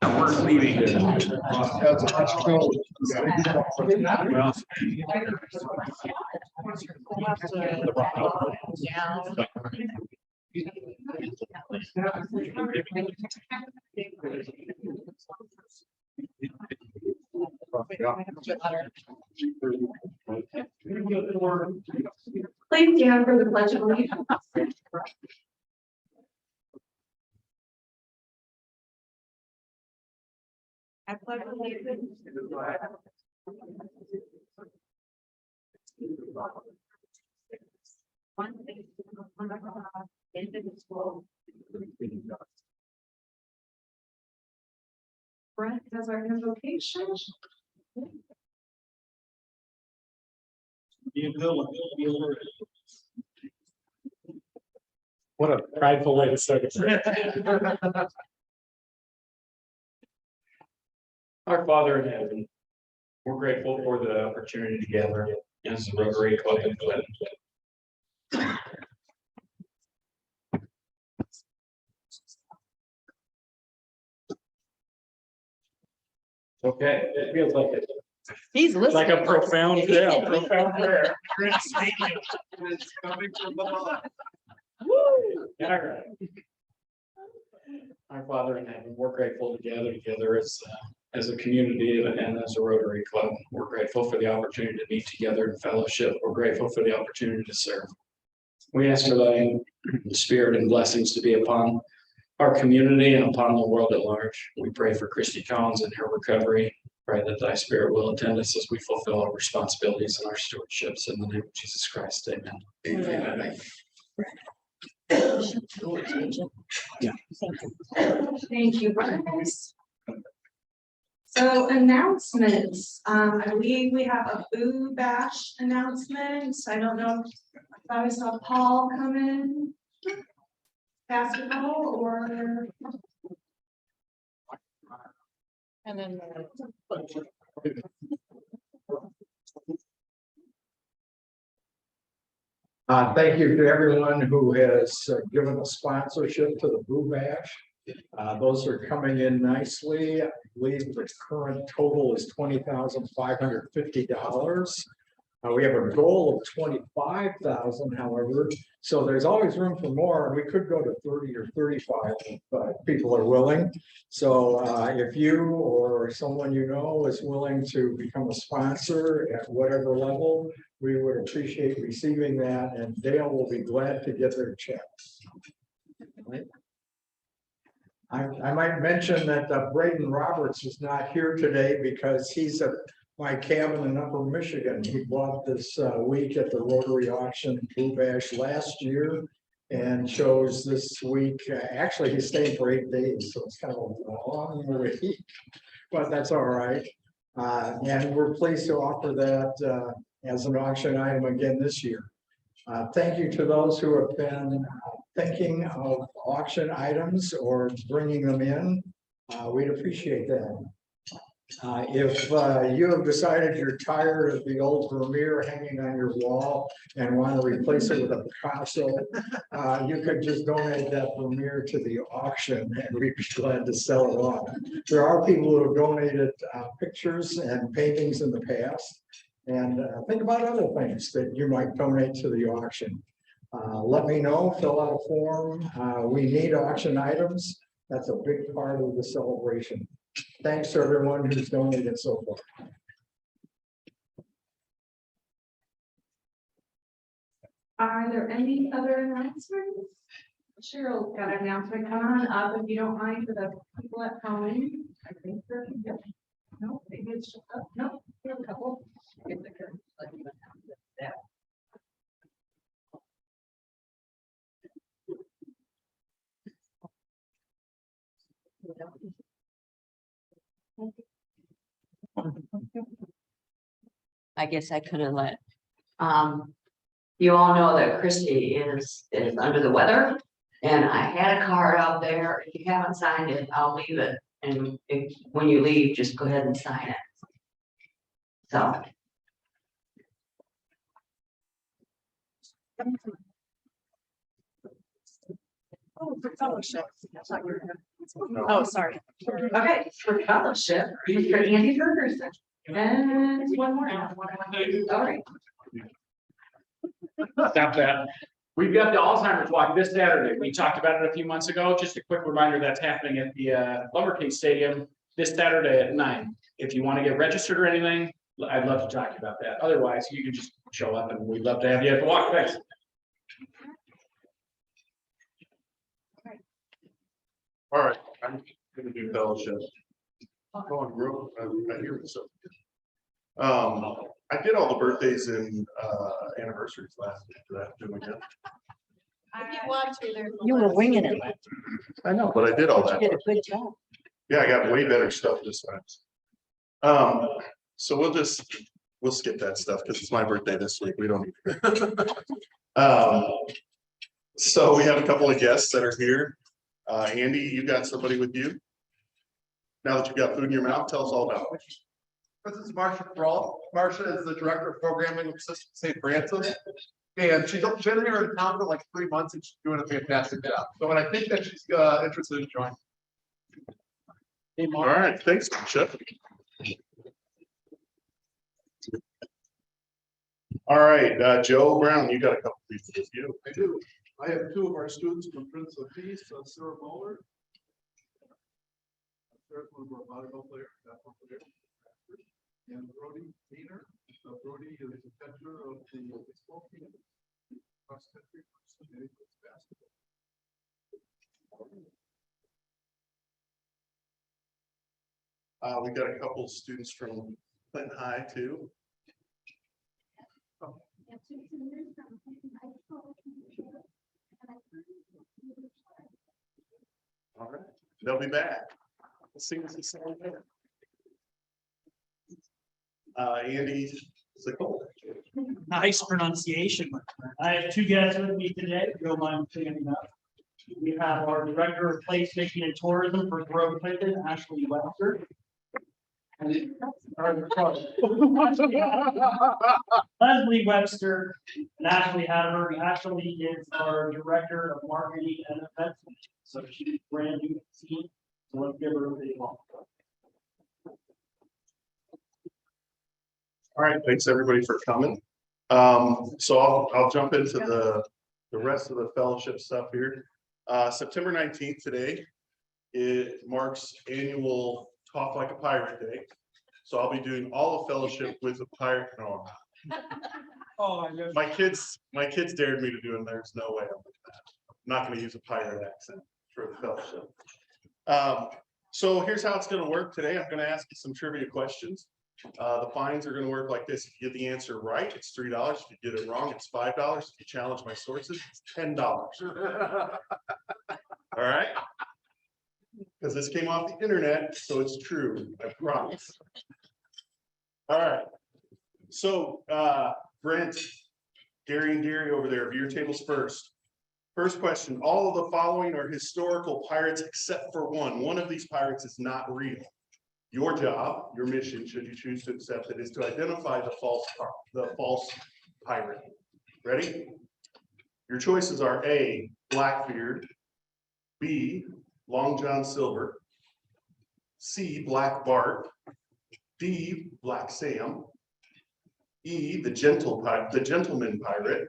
We're leaving. Please stand for the pledge of allegiance. I pledge allegiance to the flag one nation under God, indivisible. Brent has our invocation. What a prideful way to start it. Our Father in heaven, we're grateful for the opportunity to gather as a Rotary Club in Clinton. Okay, it feels like it. He's listening. Like a profound prayer. It's coming from the heart. Woo! All right. Our Father in heaven, we're grateful to gather together as a community and as a Rotary Club. We're grateful for the opportunity to meet together in fellowship. We're grateful for the opportunity to serve. We ask for thy spirit and blessings to be upon our community and upon the world at large. We pray for Christy Collins and her recovery. Pray that thy spirit will attend us as we fulfill our responsibilities and our stewardships. In the name of Jesus Christ, amen. Amen. Yeah. Thank you, Bryce. So announcements. I believe we have a food bash announcement. I don't know if I saw Paul come in. Basketball or. And then. Thank you to everyone who has given a sponsorship to the Boo Bash. Those are coming in nicely. I believe the current total is $20,550. We have a goal of 25,000, however, so there's always room for more, and we could go to 30 or 35 if people are willing. So if you or someone you know is willing to become a sponsor at whatever level, we would appreciate receiving that, and Dale will be glad to get their check. I might mention that Braden Roberts is not here today because he's at my cabin in Upper Michigan. He bought this week at the Rotary auction Boo Bash last year and chose this week. Actually, he's staying for 8 days, so it's kind of a long week, but that's all right. And we're pleased to offer that as an auction item again this year. Thank you to those who have been thinking of auction items or bringing them in. We'd appreciate that. If you have decided you're tired of the old Vermeer hanging on your wall and want to replace it with a Picasso, you could just donate that Vermeer to the auction and we'd be glad to sell it on. There are people who have donated pictures and paintings in the past. And think about other things that you might donate to the auction. Let me know, fill out a form. We need auction items. That's a big part of the celebration. Thanks to everyone who's donated so far. Are there any other announcements? Cheryl got an announcement coming up if you don't mind for the people at home. I think they're, yep. No, maybe it's just no, we have a couple. I guess I could have let. You all know that Christy is under the weather, and I had a card out there. If you haven't signed it, I'll leave it. And when you leave, just go ahead and sign it. So. Oh, for fellowship. Oh, sorry. Okay, for fellowship, Mr. Andy Ferguson. And one more. All right. Stop that. We've got the Alzheimer's Walk this Saturday. We talked about it a few months ago. Just a quick reminder that's happening at the Lumber King Stadium this Saturday at 9. If you want to get registered or anything, I'd love to talk to you about that. Otherwise, you can just show up and we'd love to have you at the walk. Thanks. All right, I'm gonna do fellowship. Oh, I'm real, I hear myself. I did all the birthdays and anniversaries last week. Do I have to do them again? If you want to, there's. You were winging it. I know, but I did all You that. did a good job. Yeah, I got way better stuff this time. So we'll skip that stuff because it's my birthday this week. We don't need. So we have a couple of guests that are here. Andy, you got somebody with you? Now that you've got food in your mouth, tell us all about it. This is Marcia Brawl. Marcia is the director of programming of St. Francis. And she's been here in town for like 3 months and she's doing a fantastic job. So, and I think that she's interested in joining. All right, thanks, Marcia. All right, Joe Brown, you got a couple pieces with you. I do. I have 2 of our students from Prince of Peace, Sarah Bowler. Sarah's one of our volleyball players, that one player. And Brody Diener. Brody is the catcher of the baseball team. Cross country, basketball. We got a couple students from Clinton High too. All right, they'll be back. Let's see what's this all there. Andy Sickle. Nice pronunciation. I have 2 guests with me today, if you don't mind standing up. We have our Director of Placemaking and Tourism for Grove Clinton, Ashley Webster. And Leslie Webster and Ashley Haver. Ashley is our Director of Marketing and Events. So she's brand new to the team. So let's give her a big applause. All right, thanks everybody for coming. So I'll jump into the rest of the fellowship stuff here. September 19th today, it marks annual Talk Like a Pirate Day. So I'll be doing all of fellowship with a pirate. No, Oh, my kids dared me to do it. There's no way I'm doing that. I'm not going to use a pirate accent for the fellowship. So here's how it's going to work today. I'm going to ask you some trivia questions. The fines are going to work like this. If you get the answer right, it's $3. If you get it wrong, it's $5. If you challenge my sources, it's $10. All right? Because this came off the internet, so it's true. I promise. All right. So Brent, Gary and Gary over there, of your tables first. First question, all of the following are historical pirates except for one. One of these pirates is not real. Your job, your mission, should you choose to accept it, is to identify the false pirate. Ready? Your choices are A, Blackbeard, B, Long John Silver, C, Black Bart, D, Black Sam, E, the Gentleman Pirate,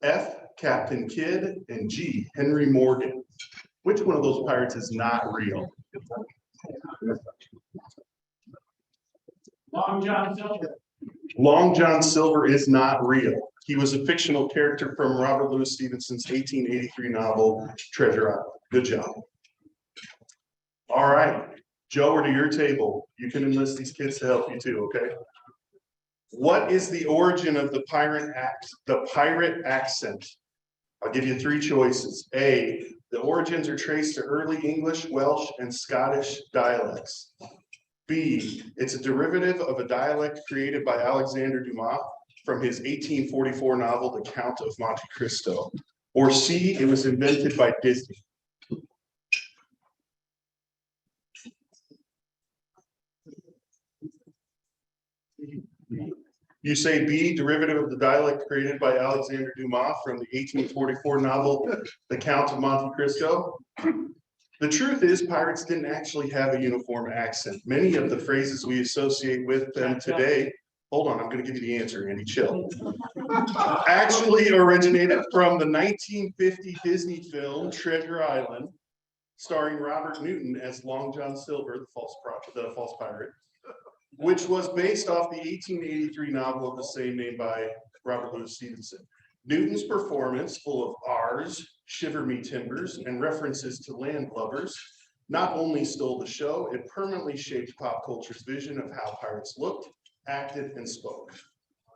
F, Captain Kidd, and G, Henry Morgan. Which one of those pirates is not real? Long John Silver. Long John Silver is not real. He was a fictional character from Robert Louis Stevenson's 1883 novel, Treasure Island. Good job. All right, Joe, we're to your table. You can enlist these kids to help you too, okay? What is the origin of the pirate accent? I'll give you 3 choices. A, the origins are traced to early English, Welsh, and Scottish dialects. B, it's a derivative of a dialect created by Alexander Dumas from his 1844 novel, The Count of Monte Cristo. Or C, it was invented by Disney. You say B, derivative of the dialect created by Alexander Dumas from the 1844 novel, The Count of Monte Cristo. The truth is, pirates didn't actually have a uniform accent. Many of the phrases we associate with them today, hold on, I'm gonna give you the answer, Andy, chill. Actually originated from the 1950 Disney film Treasure Island, starring Robert Newton as Long John Silver, the false pirate, which was based off the 1883 novel of the same name by Robert Louis Stevenson. Newton's performance, full of R's, shiver me timbers, and references to landlubbers, not only stole the show, it permanently shaped pop culture's vision of how pirates looked, acted, and spoke.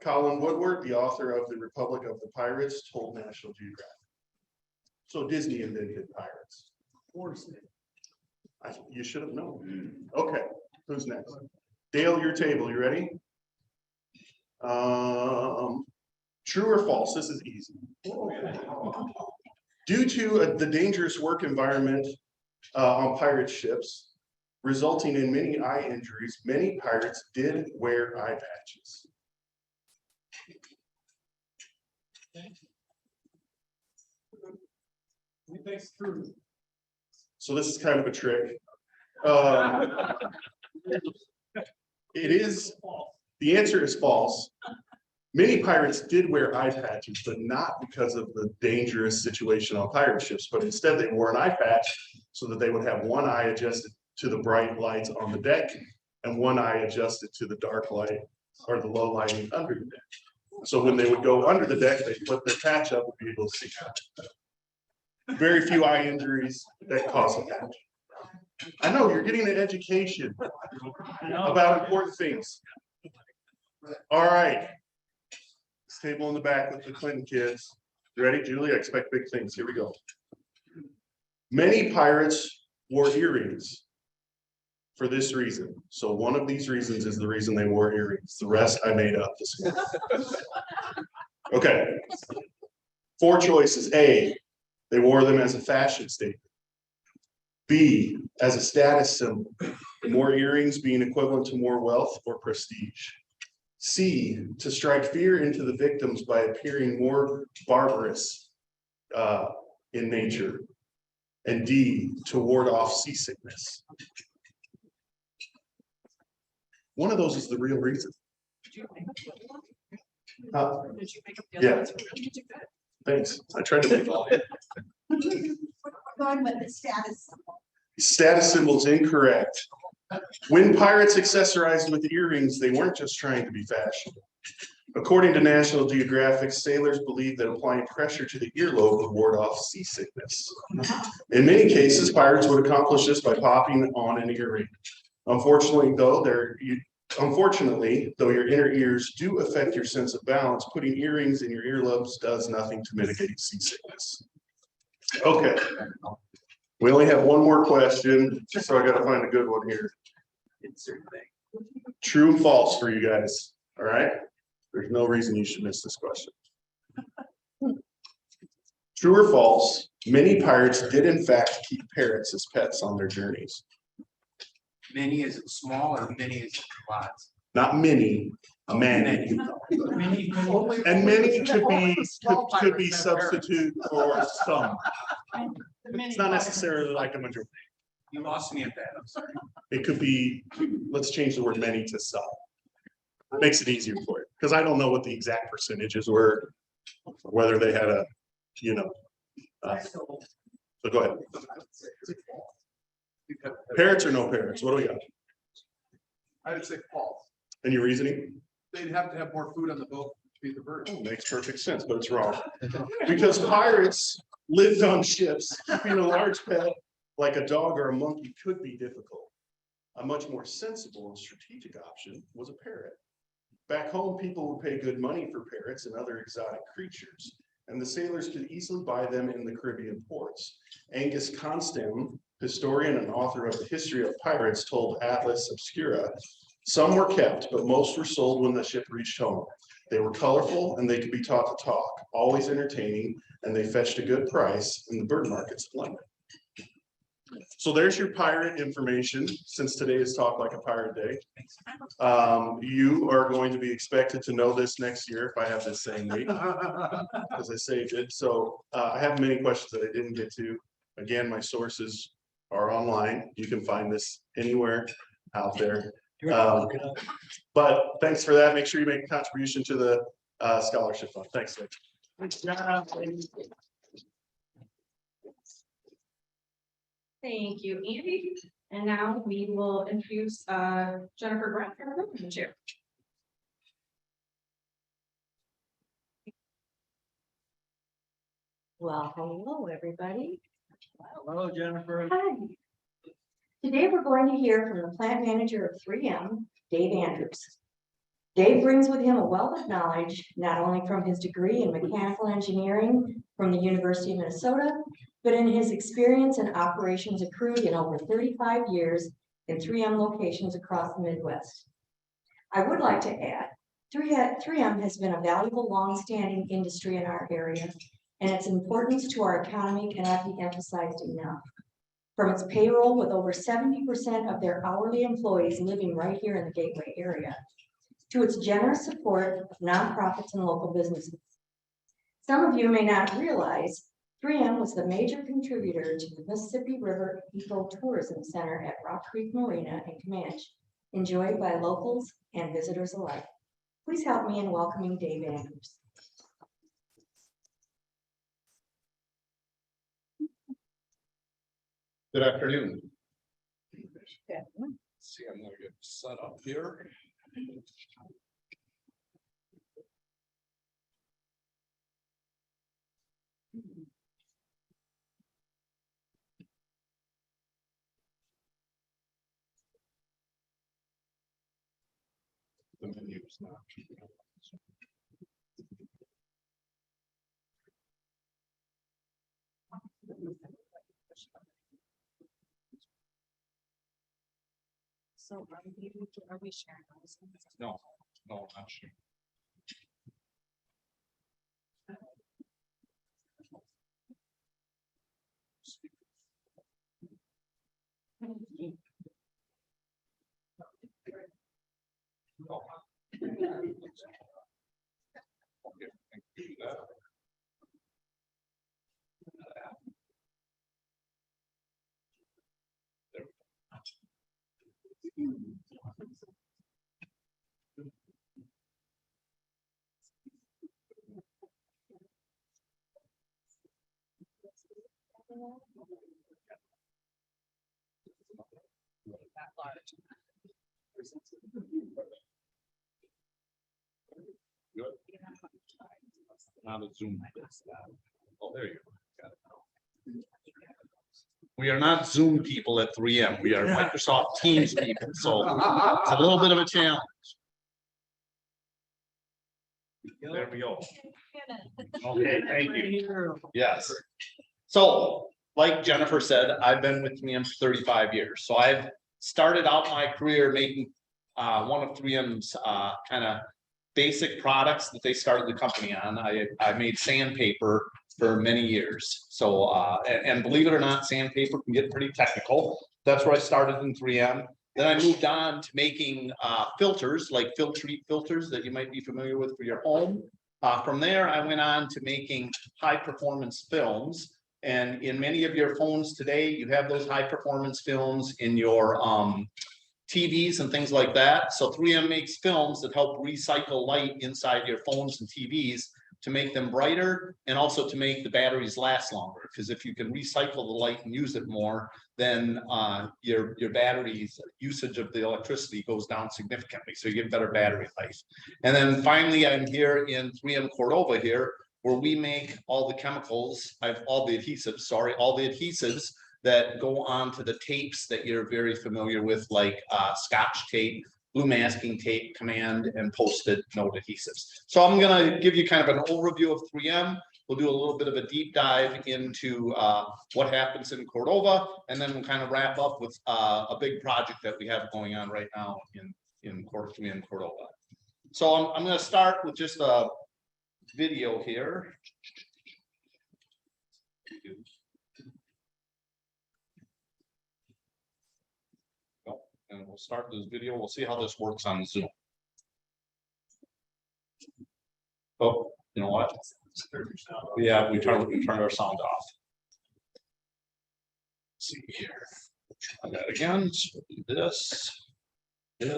Colin Woodward, the author of The Republic of the Pirates, told National Geographic. So Disney invented pirates. You should have known. Okay, who's next? Dale, your table, you ready? True or false? This is easy. Due to the dangerous work environment on pirate ships, resulting in many eye injuries, many pirates did wear eye patches. So this is kind of a trick. The answer is false. Many pirates did wear eye patches, but not because of the dangerous situation on pirate ships, but instead they wore an eye patch so that they would have one eye adjusted to the bright lights on the deck and one eye adjusted to the dark light or the low lighting under the deck. So when they would go under the deck, they flip their patch up and be able to see. Very few eye injuries that cause a patch. I know, you're getting an education about important things. All right. This table in the back with the Clinton kids. You ready, Julie? I expect big things. Here we go. Many pirates wore earrings for this reason. So one of these reasons is the reason they wore earrings. The rest I made up this morning. Okay. 4 choices. A, they wore them as a fashion statement. B, as a status symbol, more earrings being equivalent to more wealth or prestige. C, to strike fear into the victims by appearing more barbarous in nature. And D, to ward off seasickness. One of those is the real reason. Yeah. Thanks. I tried to make all. Going with the status symbol. Status symbol's incorrect. When pirates accessorized with earrings, they weren't just trying to be fashionable. According to National Geographic, sailors believed that applying pressure to the earlobe would ward off seasickness. In many cases, pirates would accomplish this by popping on an earring. Unfortunately, though your inner ears do affect your sense of balance, putting earrings in your earlobes does nothing to mitigate seasickness. Okay. We only have one more question, so I gotta find a good one here. True and false for you guys, all right? There's no reason you should miss this question. True or false, many pirates did in fact keep parrots as pets on their journeys. Many is small or many is lots? Not many, many. And many could be substitute for some. It's not necessarily like a majority. You lost me at that, I'm sorry. It could be, let's change the word many to some. Makes it easier for you, because I don't know what the exact percentages were, whether they had a, so go ahead. Parrots or no parrots? What do we got? I would say false. And your reasoning? They'd have to have more food on the boat to feed the birds. Makes perfect sense, but it's wrong. Because pirates lived on ships, keeping a large pet like a dog or a monkey could be difficult. A much more sensible and strategic option was a parrot. Back home, people would pay good money for parrots and other exotic creatures, and the sailors could easily buy them in the Caribbean ports. Angus Constam, historian and author of the History of Pirates, told Atlas Obscura, some were kept, but most were sold when the ship reached home. They were colorful and they could be taught to talk, always entertaining, and they fetched a good price in the bird markets of London. So there's your pirate information, since today is Talk Like a Pirate Day. You are going to be expected to know this next year if I have this same week, because I saved it. So I have many questions that I didn't get to. Again, my sources are online. You can find this anywhere out there. But thanks for that. Make sure you make a contribution to the scholarship fund. Thanks, Nick. Thank you, Andy. And now we will introduce Jennifer Grant, our program chair. Well, hello, everybody. Hello, Jennifer. Hi. Today, we're going to hear from the plant manager of 3M, Dave Andrews. Dave brings with him a wealth of knowledge, not only from his degree in mechanical engineering from the University of Minnesota, but in his experience in operations accrued in over 35 years in 3M locations across the Midwest. I would like to add, 3M has been a valuable, long-standing industry in our area, and its importance to our economy cannot be emphasized enough. From its payroll with over 70% of their hourly employees living right here in the Gateway area, to its generous support of nonprofits and local businesses. Some of you may not realize 3M was the major contributor to the Mississippi River Ecotourism Center at Rock Creek Marina in Comanche, enjoyed by locals and visitors alike. Please help me in welcoming Dave Andrews. Good afternoon. See, I'm gonna get set up here. The menu is not. So are we sharing those? No, no, not sure. Okay, thank you for that. There we go. Good. Now the Zoom. Oh, there you go. Got it. We are not Zoom people at 3M. We are Microsoft Teams people, so it's a little bit of a challenge. There we go. Okay, thank you. Yes. So, like Jennifer said, I've been with 3M for 35 years. So I've started out my career making one of 3M's kind of basic products that they started the company on. I made sandpaper for many years. So, and believe it or not, sandpaper can get pretty technical. That's where I started in 3M. Then I moved on to making filters, like Filtrete filters that you might be familiar with for your home. From there, I went on to making high performance films. And in many of your phones today, you have those high performance films in your TVs and things like that. So 3M makes films that help recycle light inside your phones and TVs to make them brighter and also to make the batteries last longer. Because if you can recycle the light and use it more, then your battery's usage of the electricity goes down significantly. So you get better battery life. And then finally, I'm here in 3M Cordova here, where we make all the chemicals, all the adhesives that go onto the tapes that you're very familiar with, like Scotch tape, blue masking tape, command, and post-it note adhesives. So I'm gonna give you kind of an overview of 3M. We'll do a little bit of a deep dive into what happens in Cordova, and then we'll kind of wrap up with a big project that we have going on right now in Cordova. So I'm gonna start with just a video here. And we'll start this video. We'll see how this works on Zoom. Oh, you know what? Yeah, we turned our sound off. Let's see here. Try that again. So do this. Don't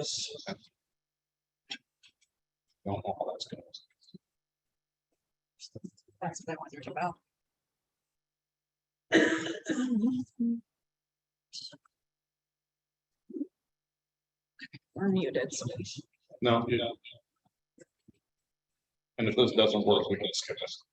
know how that's going. That's what I wondered about. We're muted, so. No, you don't. And if this doesn't work, we can skip this.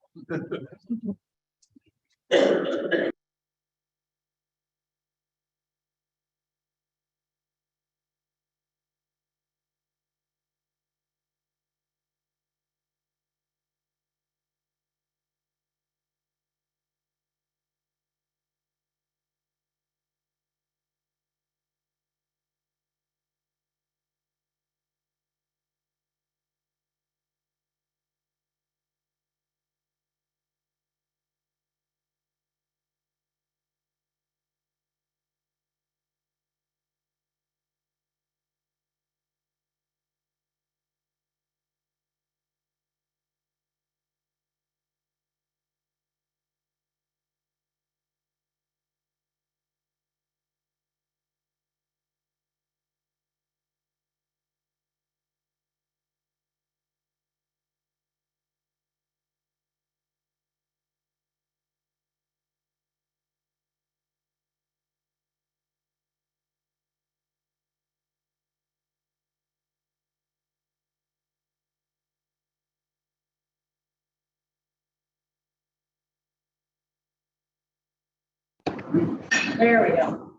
There we go.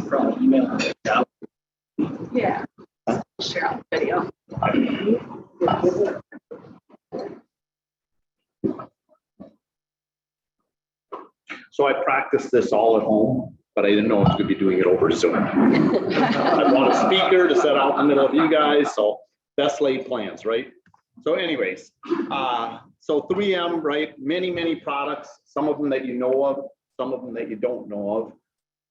Probably email it out. Yeah. Share out the video. So I practiced this all at home, but I didn't know I was gonna be doing it over Zoom. I want a speaker to set out in the middle of you guys, so best laid plans, right? So anyways, so 3M, right? Many products, some of them that you know of, some of them that you don't know of.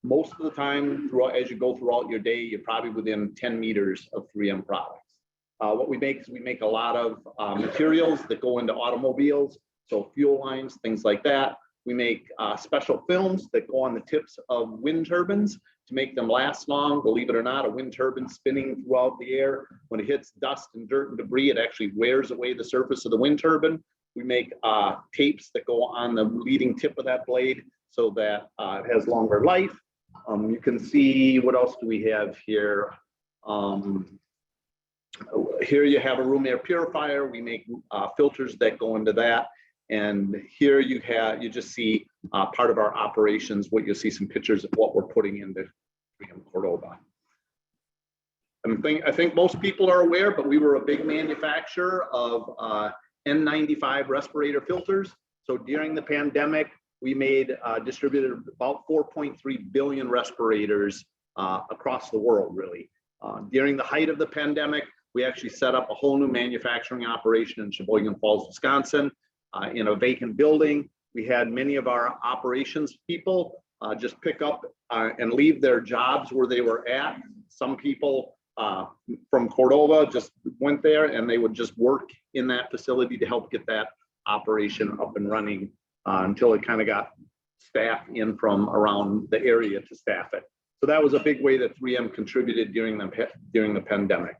Most of the time, throughout, as you go throughout your day, you're probably within 10 meters of 3M products. What we make is we make a lot of materials that go into automobiles, so fuel lines, things like that. We make special films that go on the tips of wind turbines to make them last long. Believe it or not, a wind turbine spinning throughout the air, when it hits dust and dirt and debris, it actually wears away the surface of the wind turbine. We make tapes that go on the leading tip of that blade so that it has longer life. You can see, what else do we have here? Here you have a room air purifier. We make filters that go into that. And here you just see part of our operations, what you'll see some pictures of what we're putting into Cordova. I think most people are aware, but we were a big manufacturer of N95 respirator filters. So during the pandemic, we distributed about 4.3 billion respirators across the world, really. During the height of the pandemic, we actually set up a whole new manufacturing operation in Sheboygan Falls, Wisconsin, in a vacant building. We had many of our operations people just pick up and leave their jobs where they were at. Some people from Cordova just went there and they would just work in that facility to help get that operation up and running until it kind of got staff in from around the area to staff it. So that was a big way that 3M contributed during the pandemic.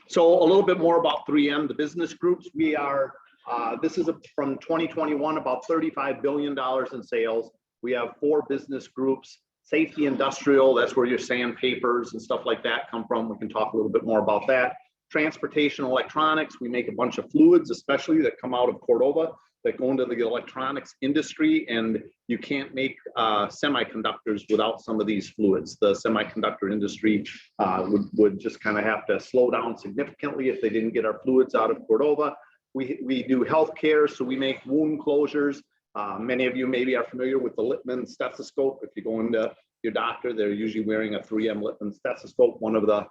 So a little bit more about 3M, the business groups. We are, this is from 2021, about $35 billion in sales. We have 4 business groups. Safety industrial, that's where your sandpapers and stuff like that come from. We can talk a little bit more about that. Transportation electronics, we make a bunch of fluids, especially that come out of Cordova, that go into the electronics industry, and you can't make semiconductors without some of these fluids. The semiconductor industry would just kind of have to slow down significantly if they didn't get our fluids out of Cordova. We do healthcare, so we make wound closures. Many of you maybe are familiar with the Littman stethoscope. If you go into your doctor, they're usually wearing a 3M Littman stethoscope, one of the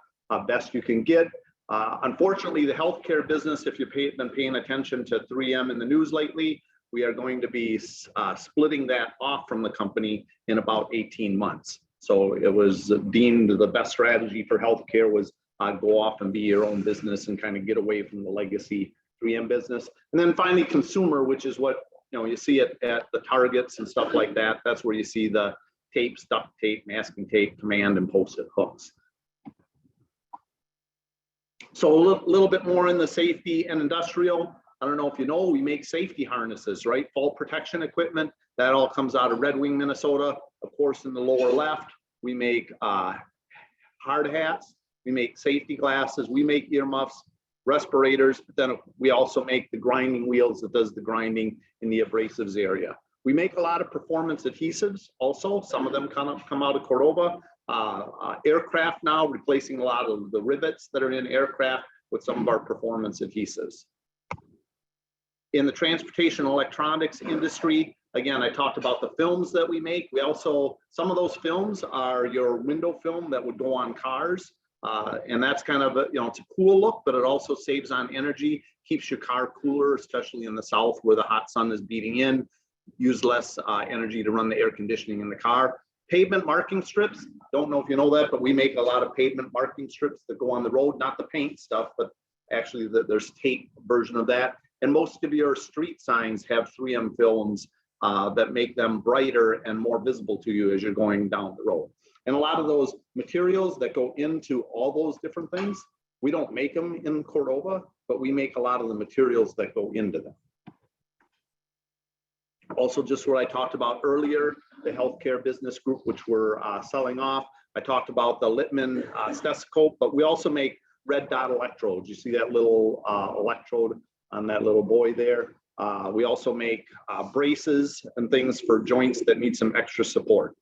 best you can get. Unfortunately, the healthcare business, if you've been paying attention to 3M in the news lately, we are going to be splitting that off from the company in about 18 months. So it was deemed the best strategy for healthcare was go off and be your own business and kind of get away from the legacy 3M business. And then finally, consumer, which is what you see it at the Targets and stuff like that. That's where you see the tape, duct tape, masking tape, command and post-it hooks. So a little bit more in the safety and industrial. I don't know if you know, we make safety harnesses, right? Fall protection equipment. That all comes out of Red Wing, Minnesota. Of course, in the lower left, we make hard hats. We make safety glasses. We make earmuffs, respirators. But then we also make the grinding wheels that does the grinding in the abrasives area. We make a lot of performance adhesives also. Some of them come out of Cordova. Aircraft now, replacing a lot of the rivets that are in aircraft with some of our performance adhesives. In the transportation electronics industry, again, I talked about the films that we make. We also, some of those films are your window film that would go on cars. And that's kind of, it's a cool look, but it also saves on energy, keeps your car cooler, especially in the South where the hot sun is beating in, use less energy to run the air conditioning in the car. Pavement marking strips, don't know if you know that, but we make a lot of pavement marking strips that go on the road, not the paint stuff, but actually there's tape version of that. And most of your street signs have 3M films that make them brighter and more visible to you as you're going down the road. And a lot of those materials that go into all those different things, we don't make them in Cordova, but we make a lot of the materials that go into them. Also, just what I talked about earlier, the healthcare business group, which we're selling off. I talked about the Littman stethoscope, but we also make red dot electrodes. You see that little electrode on that little boy there. We also make braces and things for joints that need some extra support.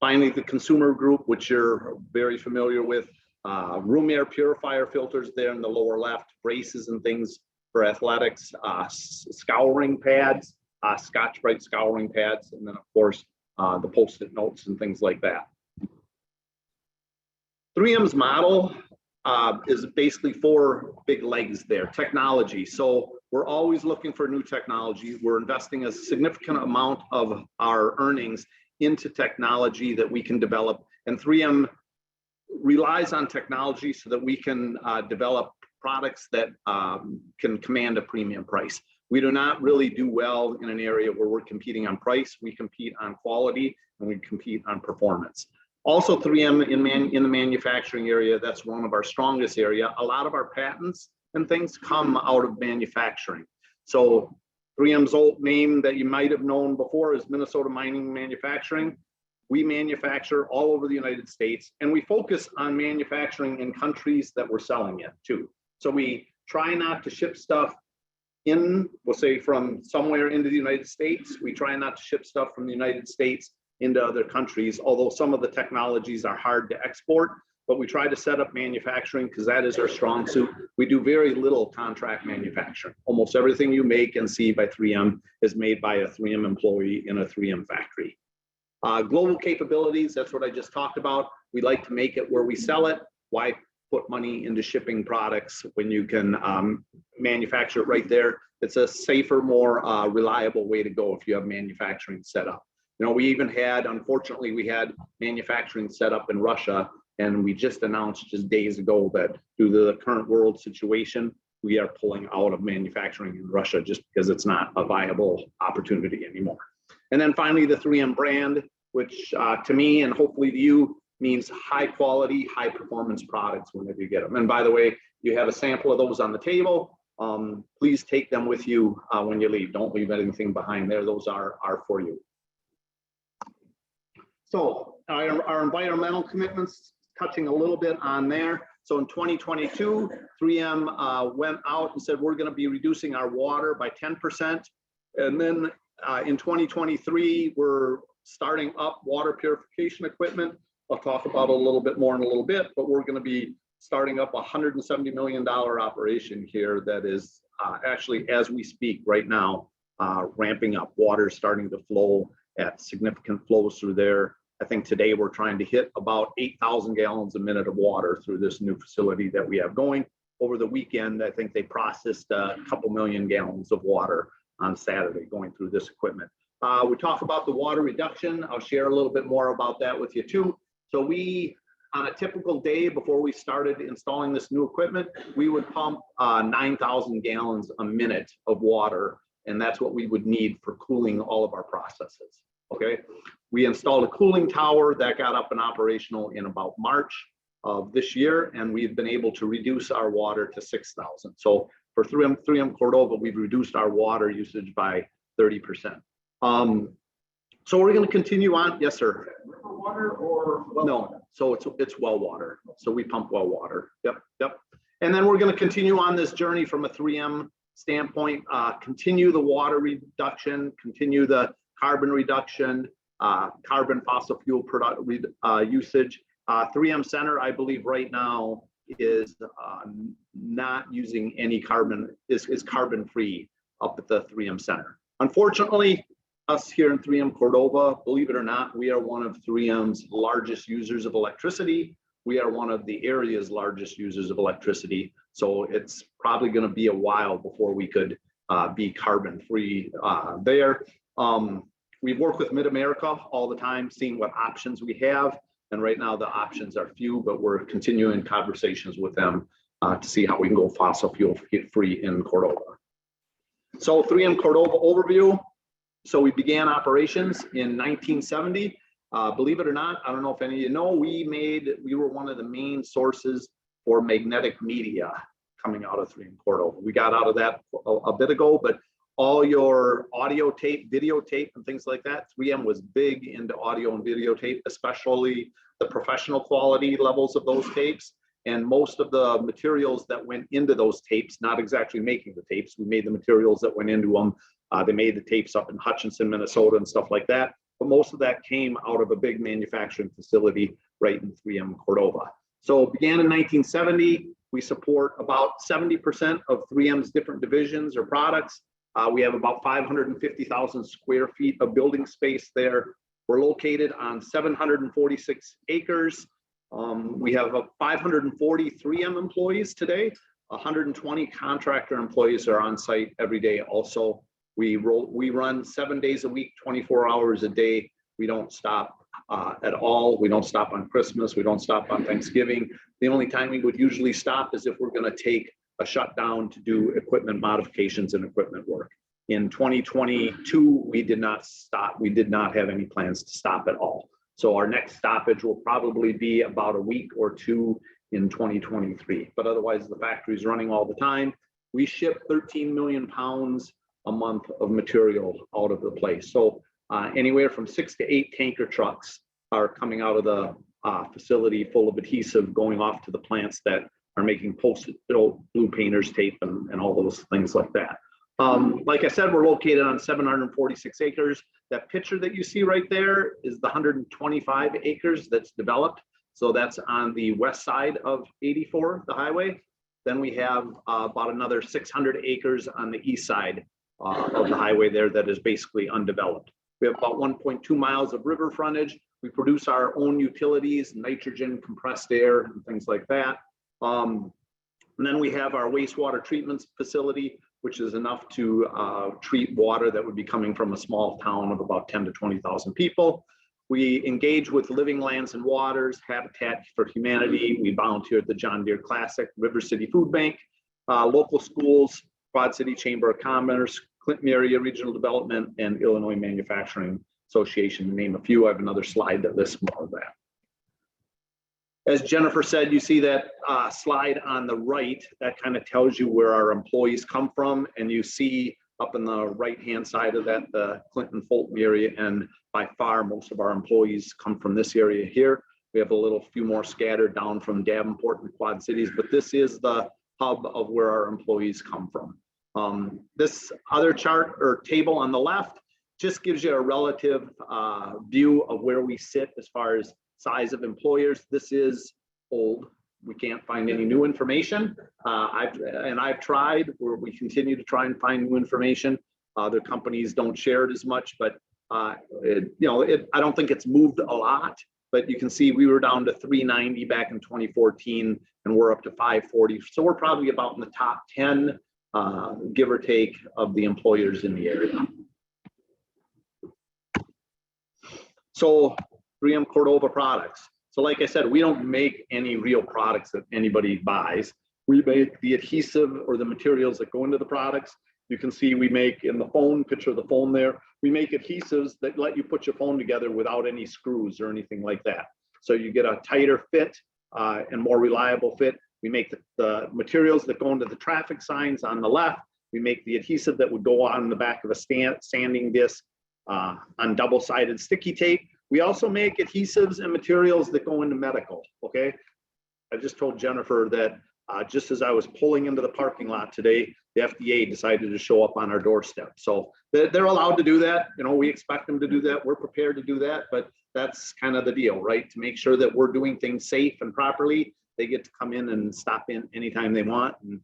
Finally, the consumer group, which you're very familiar with, room air purifier filters there in the lower left, braces and things for athletics, scouring pads, Scotch-Brite scouring pads, and then of course, the Post-it notes and things like that. 3M's model is basically 4 big legs there. Technology. So we're always looking for new technology. We're investing a significant amount of our earnings into technology that we can develop. And 3M relies on technology so that we can develop products that can command a premium price. We do not really do well in an area where we're competing on price. We compete on quality and we compete on performance. Also 3M in the manufacturing area, that's one of our strongest area. A lot of our patents and things come out of manufacturing. So 3M's old name that you might have known before is Minnesota Mining Manufacturing. We manufacture all over the United States and we focus on manufacturing in countries that we're selling it to. So we try not to ship stuff in, we'll say from somewhere into the United States. We try not to ship stuff from the United States into other countries, although some of the technologies are hard to export, but we try to set up manufacturing because that is our strong suit. We do very little contract manufacturing. Almost everything you make and see by 3M is made by a 3M employee in a 3M factory. Global capabilities, that's what I just talked about. We like to make it where we sell it. Why put money into shipping products when you can manufacture it right there? It's a safer, more reliable way to go if you have manufacturing set up. We even had, unfortunately, we had manufacturing set up in Russia, and we just announced just days ago that due to the current world situation, we are pulling out of manufacturing in Russia just because it's not a viable opportunity anymore. And then finally, the 3M brand, which to me and hopefully to you means high quality, high performance products whenever you get them. And by the way, you have a sample of those on the table. Please take them with you when you leave. Don't leave anything behind there. Those are for you. So our environmental commitments, touching a little bit on there. So in 2022, 3M went out and said, we're going to be reducing our water by 10%. And then in 2023, we're starting up water purification equipment. I'll talk about it a little bit more in a little bit, but we're going to be starting up a $170 million operation here that is actually, as we speak right now, ramping up. Water starting to flow at significant flows through there. I think today we're trying to hit about 8,000 gallons a minute of water through this new facility that we have going. Over the weekend, I think they processed a couple million gallons of water on Saturday going through this equipment. We talk about the water reduction. I'll share a little bit more about that with you too. So we, on a typical day before we started installing this new equipment, we would pump 9,000 gallons a minute of water, and that's what we would need for cooling all of our processes. Okay, we installed a cooling tower that got up and operational in about March of this year, and we've been able to reduce our water to 6,000. So for 3M Cordova, we've reduced our water usage by 30%. So we're going to continue on. Yes, sir. River water or? No, so it's well water. So we pump well water. Yep. And then we're going to continue on this journey from a 3M standpoint, continue the water reduction, continue the carbon reduction, carbon fossil fuel product usage. 3M Center, I believe right now is not using any carbon, is carbon free up at the 3M Center. Unfortunately, us here in 3M Cordova, believe it or not, we are one of 3M's largest users of electricity. We are one of the area's largest users of electricity. So it's probably going to be a while before we could be carbon free there. We work with Mid-America all the time, seeing what options we have. And right now the options are few, but we're continuing conversations with them to see how we can go fossil fuel free in Cordova. So 3M Cordova overview. So we began operations in 1970. Believe it or not, I don't know if any of you know, we were one of the main sources for magnetic media coming out of 3M Cordova. We got out of that a bit ago, but all your audio tape, videotape, and things like that, 3M was big into audio and videotape, especially the professional quality levels of those tapes. And most of the materials that went into those tapes, not exactly making the tapes, we made the materials that went into them. They made the tapes up in Hutchinson, Minnesota, and stuff like that. But most of that came out of a big manufacturing facility right in 3M Cordova. So it began in 1970. We support about 70% of 3M's different divisions or products. We have about 550,000 square feet of building space there. We're located on 746 acres. We have 540 3M employees today. 120 contractor employees are on site every day also. We run 7 days a week, 24 hours a day. We don't stop at all. We don't stop on Christmas. We don't stop on Thanksgiving. The only time we would usually stop is if we're going to take a shutdown to do equipment modifications and equipment work. In 2022, we did not stop. We did not have any plans to stop at all. So our next stoppage will probably be about a week or two in 2023. But otherwise, the factory is running all the time. We ship 13 million pounds a month of material out of the place. So anywhere from 6 to 8 tanker trucks are coming out of the facility full of adhesive going off to the plants that are making post-it blue painters tape and all those things like that. Like I said, we're located on 746 acres. That picture that you see right there is the 125 acres that's developed. So that's on the west side of 84, the highway. Then we have about another 600 acres on the east side of the highway there that is basically undeveloped. We have about 1.2 miles of river frontage. We produce our own utilities, nitrogen, compressed air, and things like that. And then we have our wastewater treatment facility, which is enough to treat water that would be coming from a small town of about 10 to 20,000 people. We engage with Living Lands and Waters, Habitat for Humanity. We volunteer at the John Deere Classic, River City Food Bank, local schools, Quad City Chamber of Commerce, Clinton Area Regional Development, and Illinois Manufacturing Association, to name a few. I have another slide that lists more of that. As Jennifer said, you see that slide on the right, that kind of tells you where our employees come from. And you see up in the right-hand side of that, the Clinton Fulton area. And by far, most of our employees come from this area here. We have a few more scattered down from Davenport and Quad Cities, but this is the hub of where our employees come from. This other chart or table on the left just gives you a relative view of where we sit as far as size of employers. This is old. We can't find any new information. I've tried, where we continue to try and find new information. Other companies don't share it as much, but I don't think it's moved a lot, but you can see we were down to 390 back in 2014 and we're up to 540. So we're probably about in the top 10, give or take, of the employers in the area. So 3M Cordova products. So like I said, we don't make any real products that anybody buys. We make the adhesive or the materials that go into the products. You can see we make in the phone, picture of the phone there, we make adhesives that let you put your phone together without any screws or anything like that. So you get a tighter fit and more reliable fit. We make the materials that go into the traffic signs on the left. We make the adhesive that would go on the back of a sanding disc on double-sided sticky tape. We also make adhesives and materials that go into medical, okay? I just told Jennifer that just as I was pulling into the parking lot today, the FDA decided to show up on our doorstep. So they're allowed to do that. You know, we expect them to do that. We're prepared to do that, but that's kind of the deal, right? To make sure that we're doing things safe and properly, they get to come in and stop in anytime they want and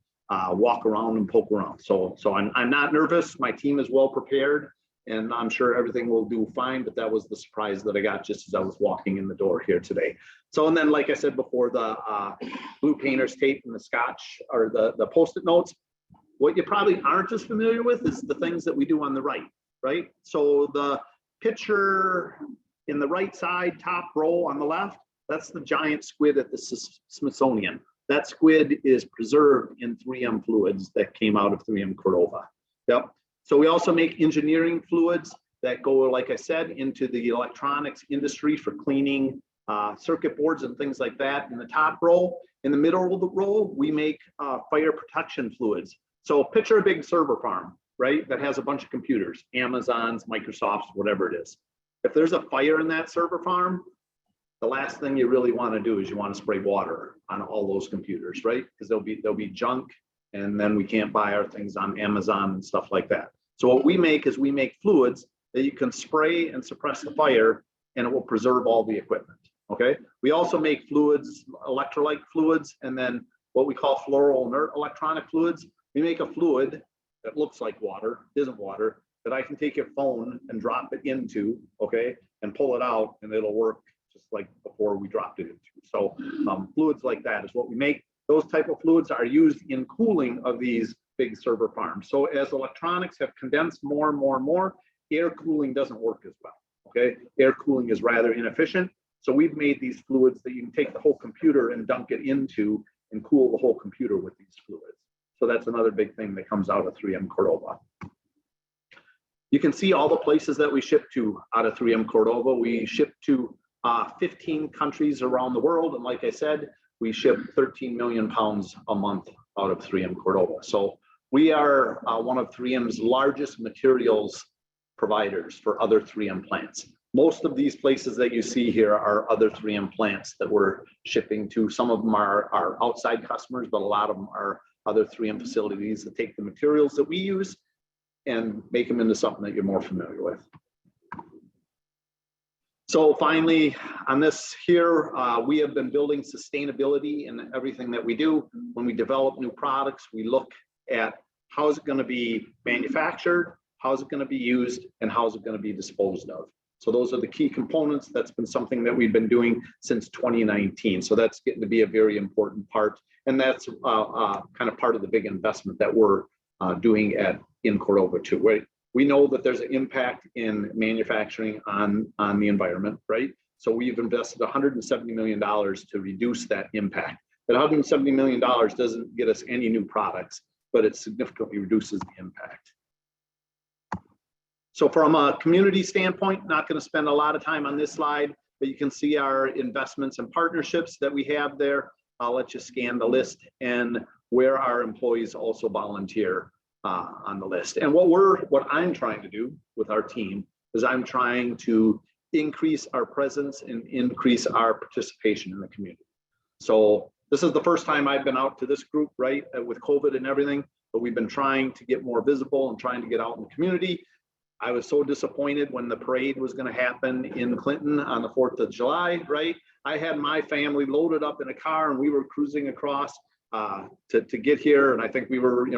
walk around and poke around. So I'm not nervous. My team is well prepared and I'm sure everything will do fine, but that was the surprise that I got just as I was walking in the door here today. So, and then like I said before, the blue painter's tape and the scotch or the Post-it notes. What you probably aren't as familiar with is the things that we do on the right? So the picture in the right side, top row on the left, that's the giant squid at the Smithsonian. That squid is preserved in 3M fluids that came out of 3M Cordova. Yep. So we also make engineering fluids that go, like I said, into the electronics industry for cleaning circuit boards and things like that. In the top row, in the middle of the row, we make fire protection fluids. So picture a big server farm, right? That has a bunch of computers, Amazon's, Microsoft's, whatever it is. If there's a fire in that server farm, the last thing you really want to do is you want to spray water on all those computers, right? Because there'll be junk, and then we can't buy our things on Amazon and stuff like that. So what we make is we make fluids that you can spray and suppress the fire, and it will preserve all the equipment. Okay. We also make fluids, electrolyte fluids, and then what we call fluoro inert electronic fluids. We make a fluid that looks like water, isn't water, that I can take your phone and drop it into, okay, and pull it out, and it'll work just like before we dropped it into. So fluids like that is what we make. Those type of fluids are used in cooling of these big server farms. So as electronics have condensed more and more and more, air cooling doesn't work as well, okay? Air cooling is rather inefficient. So we've made these fluids that you can take the whole computer and dunk it into and cool the whole computer with these fluids. So that's another big thing that comes out of 3M Cordova. You can see all the places that we ship to out of 3M Cordova. We ship to 15 countries around the world. And like I said, we ship 13 million pounds a month out of 3M Cordova. So we are one of 3M's largest materials providers for other 3M plants. Most of these places that you see here are other 3M plants that we're shipping to. Some of them are outside customers, but a lot of them are other 3M facilities that take the materials that we use and make them into something that you're more familiar with. So finally, on this here, we have been building sustainability in everything that we do. When we develop new products, we look at how is it going to be manufactured, how is it going to be used, and how is it going to be disposed of. So those are the key components. That's been something that we've been doing since 2019. So that's getting to be a very important part. And that's kind of part of the big investment that we're doing in Cordova too, right? We know that there's an impact in manufacturing on the environment, right? So we've invested $170 million to reduce that impact. That $170 million doesn't get us any new products, but it significantly reduces the impact. So from a community standpoint, not going to spend a lot of time on this slide, but you can see our investments and partnerships that we have there. I'll let you scan the list and where our employees also volunteer on the list. And what I'm trying to do with our team is I'm trying to increase our presence and increase our participation in the community. So this is the first time I've been out to this group, right, with COVID and everything, but we've been trying to get more visible and trying to get out in the community. I was so disappointed when the parade was going to happen in Clinton on the 4th of July, right? I had my family loaded up in a car and we were cruising across to get here. And I think we were,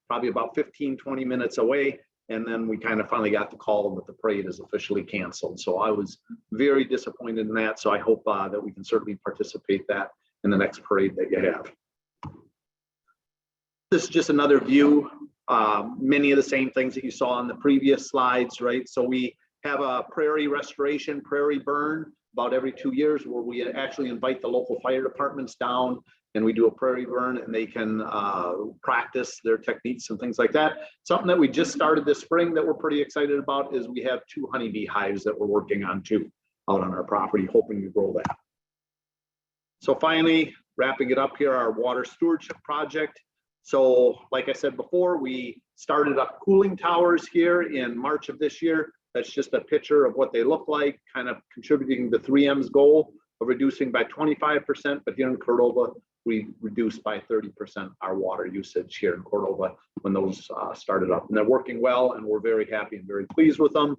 probably about 15, 20 minutes away. And then we kind of finally got the call that the parade is officially canceled. So I was very disappointed in that. So I hope that we can certainly participate that in the next parade that you have. This is just another view. Many of the same things that you saw on the previous slides, right? So we have a prairie restoration, prairie burn about every 2 years where we actually invite the local fire departments down and we do a prairie burn and they can practice their techniques and things like that. Something that we just started this spring that we're pretty excited about is we have 2 honeybee hives that we're working on too out on our property, hoping to grow that. So finally, wrapping it up here, our water stewardship project. So like I said before, we started up cooling towers here in March of this year. That's just a picture of what they look like, kind of contributing to 3M's goal of reducing by 25%, but here in Cordova, we reduced by 30% our water usage here in Cordova when those started up. And they're working well, and we're very happy and very pleased with them.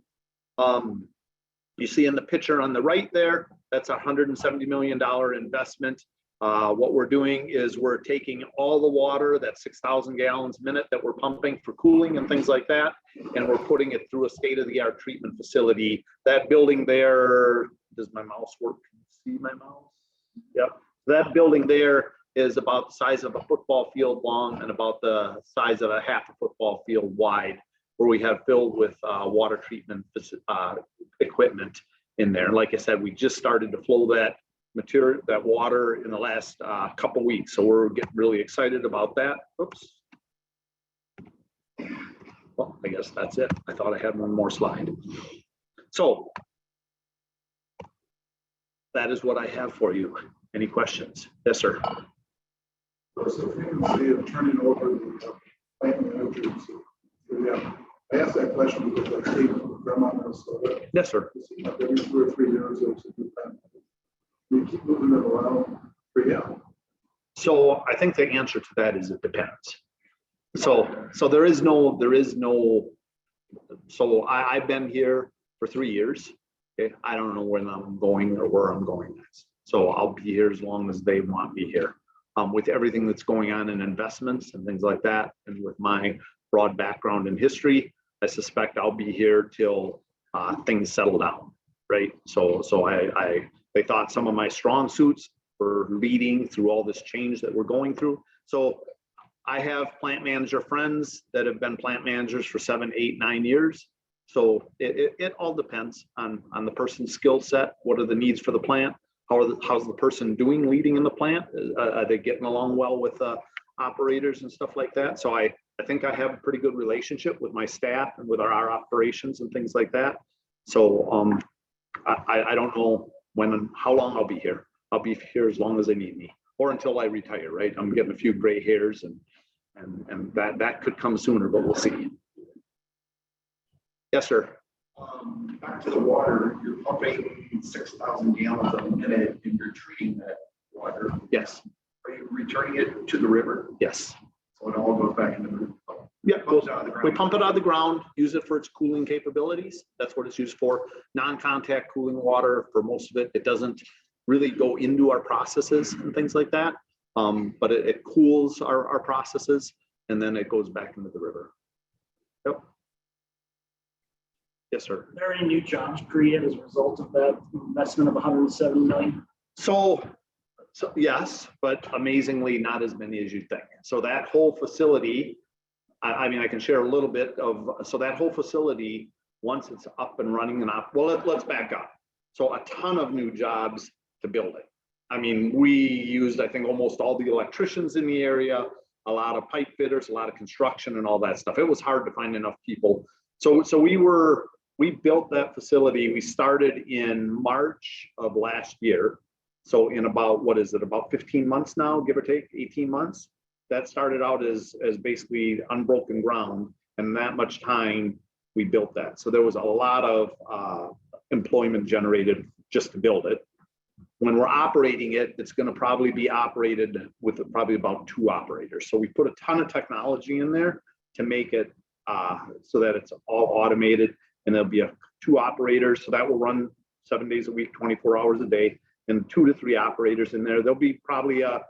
You see in the picture on the right there, that's a $170 million investment. What we're doing is we're taking all the water, that 6,000 gallons a minute that we're pumping for cooling and things like that, and we're putting it through a state-of-the-art treatment facility. That building there, does my mouse work? Can you see my mouse? Yep. That building there is about the size of a football field long and about the size of a half a football field wide, where we have filled with water treatment equipment in there. Like I said, we just started to flow that material, that water in the last couple weeks. So we're getting really excited about that. Oops. Well, I guess that's it. I thought I had one more slide. So that is what I have for you. Any questions? Yes, sir. Turning over the plant managers. Yeah, I asked that question because I see grandma Minnesota. Yes, sir. Every 2 or 3 years, there's a new plant. We keep moving them around for you. So I think the answer to that is it depends. So there is no, so I've been here for 3 years. Okay, I don't know when I'm going or where I'm going next. So I'll be here as long as they want me here. With everything that's going on in investments and things like that, and with my broad background in history, I suspect I'll be here till things settle down, right? So they thought some of my strong suits were leading through all this change that we're going through. So I have plant manager friends that have been plant managers for 7, 8, 9 years. So it all depends on the person's skill set. What are the needs for the plant? How's the person doing leading in the plant? Are they getting along well with operators and stuff like that? So I think I have a pretty good relationship with my staff and with our operations and things like that. So I don't know when and how long I'll be here. I'll be here as long as they need me, or until I retire, right? I'm getting a few gray hairs and that could come sooner, but we'll see. Yes, sir. Back to the water, you're pumping 6,000 gallons a minute and you're treating that water. Yes. Are you returning it to the river? Yes. So it all goes back into the river? Yeah, we pump it out of the ground, use it for its cooling capabilities. That's what it's used for. Non-contact cooling water for most of it. It doesn't really go into our processes and things like that. But it cools our processes and then it goes back into the river. Yep. Yes, sir. Are there any new jobs created as a result of that investment of 170 million? So yes, but amazingly not as many as you think. So that whole facility, I mean, I can share a little bit of, so that whole facility, once it's up and running and well, let's back up. So a ton of new jobs to build it. I mean, we used, I think, almost all the electricians in the area, a lot of pipe fitters, a lot of construction and all that stuff. It was hard to find enough people. So we built that facility. We started in March of last year. So in about, what is it, about 15 months now, give or take, 18 months. That started out as basically unbroken ground, and that much time we built that. So there was a lot of employment generated just to build it. When we're operating it, it's going to probably be operated with probably about 2 operators. So we put a ton of technology in there to make it so that it's all automated, and there'll be 2 operators. So that will run 7 days a week, 24 hours a day, and 2 to 3 operators in there. There'll be probably a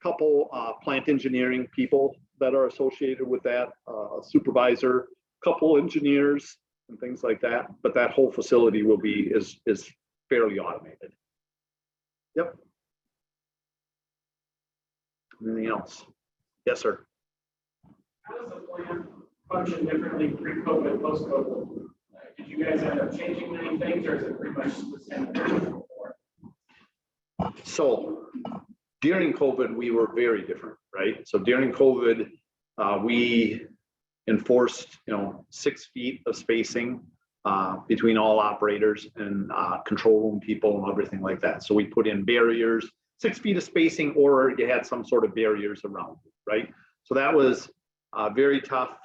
couple plant engineering people that are associated with that, a supervisor, couple engineers and things like that, but that whole facility will be, is fairly automated. Yep. Anything else? Yes, sir. How does the plan function differently pre-COVID, post-COVID? Did you guys end up changing many things, or is it pretty much the same? So during COVID, we were very different, right? So during COVID, we enforced, 6 feet of spacing between all operators and control room people and everything like that. So we put in barriers, 6 feet of spacing, or you had some sort of barriers around, right? So that was very tough.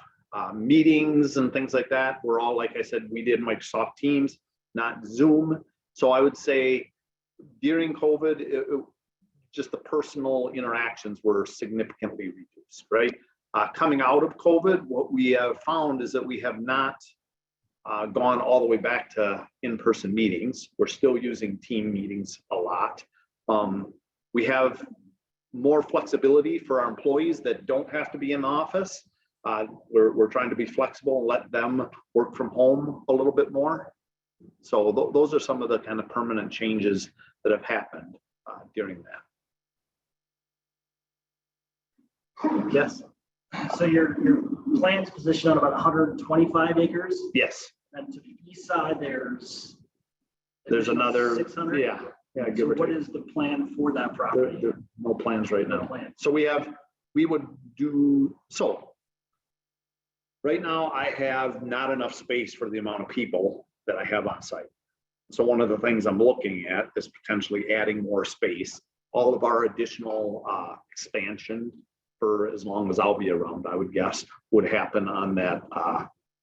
Meetings and things like that were all, like I said, we did Microsoft Teams, not Zoom. So I would say during COVID, just the personal interactions were significantly reduced, right? Coming out of COVID, what we have found is that we have not gone all the way back to in-person meetings. We're still using team meetings a lot. We have more flexibility for our employees that don't have to be in the office. We're trying to be flexible and let them work from home a little bit more. So those are some of the kind of permanent changes that have happened during that. Yes. So your plant's positioned on about 125 acres, Yes. and to the east side, there's Another 600. Yeah. Give So or what take. is the plan for that property? There are no plans right No now. plan. So we would do, so right now I have not enough space for the amount of people that I have on site. So one of the things I'm looking at is potentially adding more space. All of our additional expansion for as long as I'll be around, I would guess, would happen on that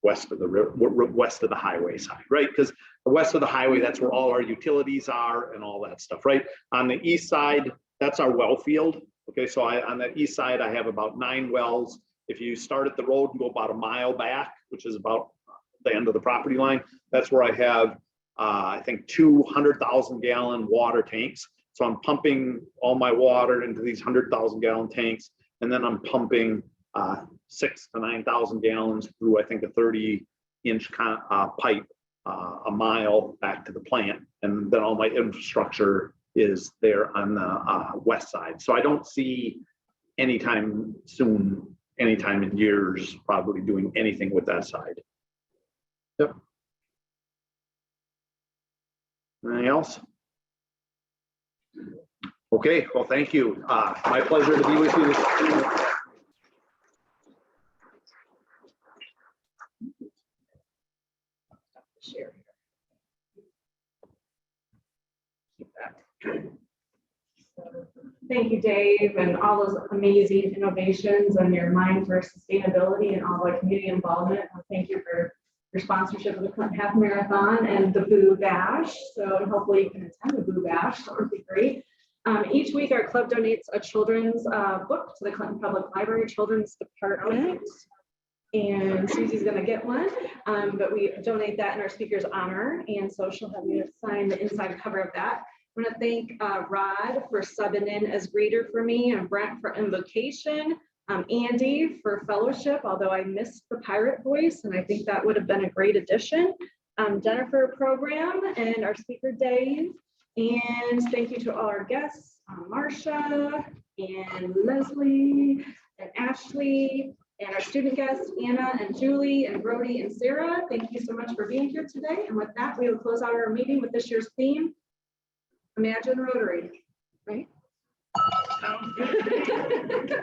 west of the river, west of the highway side, right? Because the west of the highway, that's where all our utilities are and all that stuff, right? On the east side, that's our well field. Okay, so on the east side, I have about 9 wells. If you start at the road and go about a mile back, which is about the end of the property line, that's where I have, I think, 200,000 gallon water tanks. So I'm pumping all my water into these 100,000 gallon tanks, and then I'm pumping 6,000 to 9,000 gallons through, I think, a 30-inch pipe a mile back to the plant. And then all my infrastructure is there on the west side. So I don't see anytime soon, anytime in years, probably doing anything with that side. Yep. Anything else? Okay, well, thank you. My pleasure to be with you. Share. Thank you, Dave, and all those amazing innovations and your mind for sustainability and all the community involvement. Thank you for your sponsorship of the Clinton Half Marathon and the Boo Bash. So hopefully you can attend the Boo Bash. That would be great. Each week, our club donates a children's book to the Clinton Public Library Children's Department. And Susie's going to get one, but we donate that in our speaker's honor. And so she'll have you sign the inside cover of that. I want to thank Rod for subbing in as greeter for me, and Brent for invocation, Andy for fellowship, although I missed the pirate voice, and I think that would have been a great addition. Jennifer program and our speaker Dave. And thank you to all our guests, Marsha and Leslie and Ashley, and our student guests, Anna and Julie and Brody and Sarah. Thank you so much for being here today. And with that, we will close out our meeting with this year's theme, Imagine Rotary, right? Sounds good.